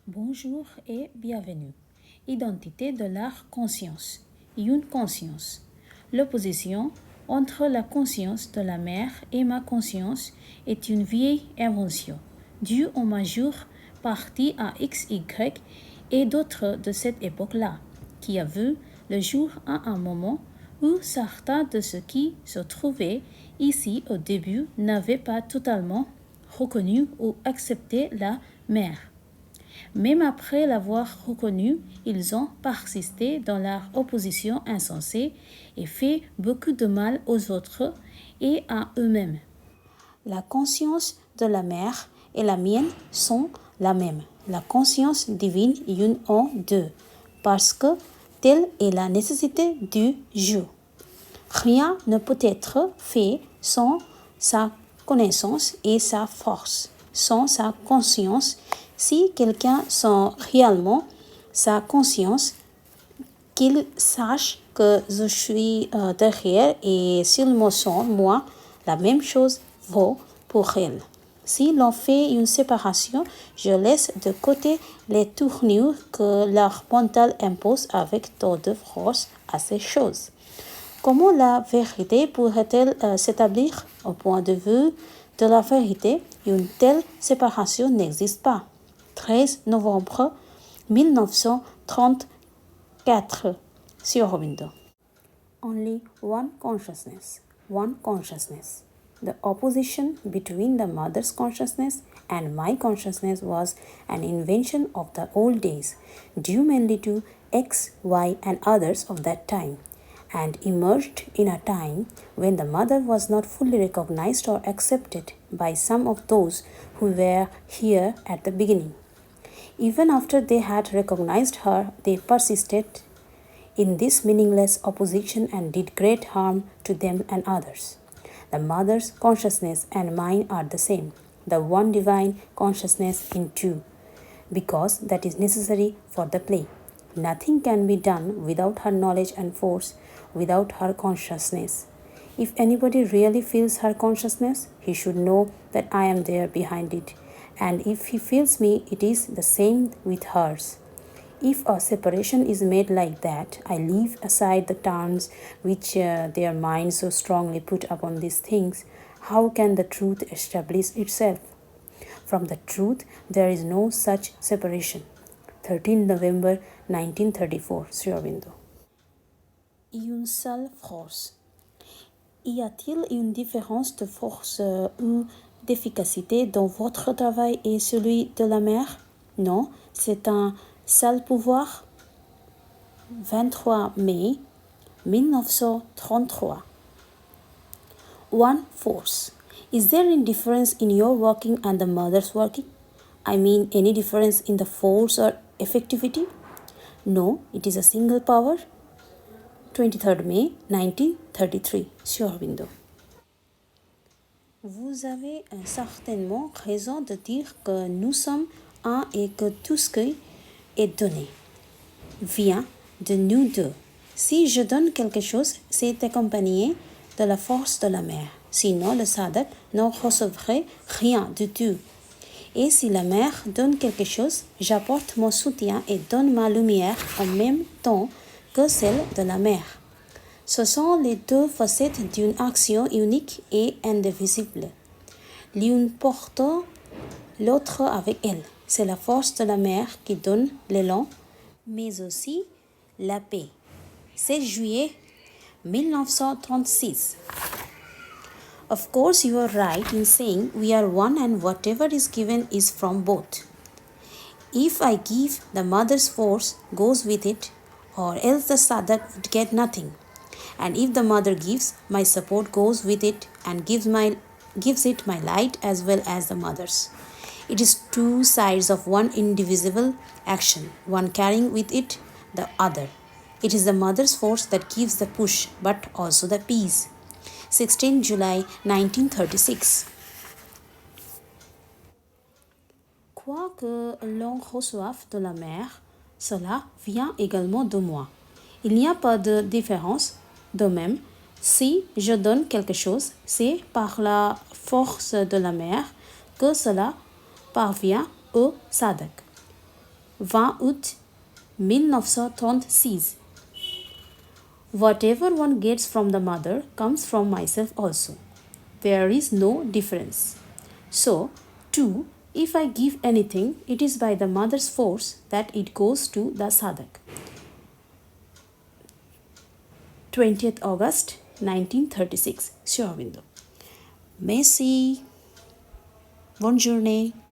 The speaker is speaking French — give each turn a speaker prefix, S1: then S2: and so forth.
S1: Bonjour et bienvenue. Identité de la conscience. Une conscience. L'opposition entre la conscience de la mère et ma conscience est une vieille invention, due en majeure partie à XY et d'autres de cette époque-là, qui a vu le jour à un moment où certains de ceux qui se trouvaient ici au début n'avaient pas totalement reconnu ou accepté la mère. Même après l'avoir reconnue, ils ont persisté dans leur opposition insensée et fait beaucoup de mal aux autres et à eux-mêmes. La conscience de la mère et la mienne sont la même. La conscience divine une en deux, parce que telle est la nécessité du jeu. Rien ne peut être fait sans sa connaissance et sa force, sans sa conscience. Si quelqu'un sent réellement sa conscience, qu'il sache que je suis derrière et s'il me sent, moi, la même chose vaut pour elle. Si l'on fait une séparation, je laisse de côté les tournures que leur mental impose avec tant de force à ces choses. Comment la vérité pourrait-elle s'établir au point de vue de la vérité? Une telle séparation n'existe pas. 13 novembre 1934 sur Aurobindo. Only one consciousness, one consciousness. The opposition between the mother's consciousness and my consciousness was an invention of the old days, due mainly to X, Y, and others of that time, and emerged in a time when the mother was not fully recognized or accepted by some of those who were here at the beginning. Even after they had recognized her, they persisted in this meaningless opposition and did great harm to them and others. The mother's consciousness and mine are the same, the one divine consciousness in two, because that is necessary for the play. Nothing can be done without her knowledge and force, without her consciousness. If anybody really feels her consciousness, he should know that I am there behind it. And if he feels me, it is the same with hers. If a separation is made like that, I leave aside the terms which their minds so strongly put upon these things. How can the truth establish itself? From the truth, there is no such separation. 13 November 1934, Sri Aurobindo. Une seule force. Y a-t-il une différence de force ou d'efficacité dans votre travail et celui de la mère? Non, c'est un seul pouvoir. 23 mai 1933. One force. Is there any difference in your working and the mother's working? I mean, any difference in the force or effectivity? No, it is a single power. 23 mai 1933, Sri Aurobindo. Vous avez certainement raison de dire que nous sommes un et que tout ce qui est donné vient de nous deux. Si je donne quelque chose, c'est accompagné de la force de la mère. Sinon, le sadhak n'en recevrait rien du tout. Et si la mère donne quelque chose, j'apporte mon soutien et donne ma lumière en même temps que celle de la mère. Ce sont les deux facettes d'une action unique et indivisible. L'une porte l'autre avec elle. C'est la force de la mère qui donne l'élan, mais aussi la paix. 16 juillet 1936. Of course, you are right in saying we are one and whatever is given is from both. If I give, the mother's force goes with it, or else the sadhak would get nothing. And if the mother gives, my support goes with it and gives it my light as well as the mother's. It is two sides of one indivisible action, one carrying with it the other. It is the mother's force that gives the push, but also the peace. 16 July 1936. Quoi que l'on reçoive de la mère, cela vient également de moi. Il n'y a pas de différence. De même, si je donne quelque chose, c'est par la force de la mère que cela parvient au sadhak. 20 août 1936. Whatever one gets from the mother comes from myself also. There is no difference. So, 2. If I give anything, it is by the mother's force that it goes to the sadhak. 20th August 1936. Sri Aurobindo. Merci. Bonne journée.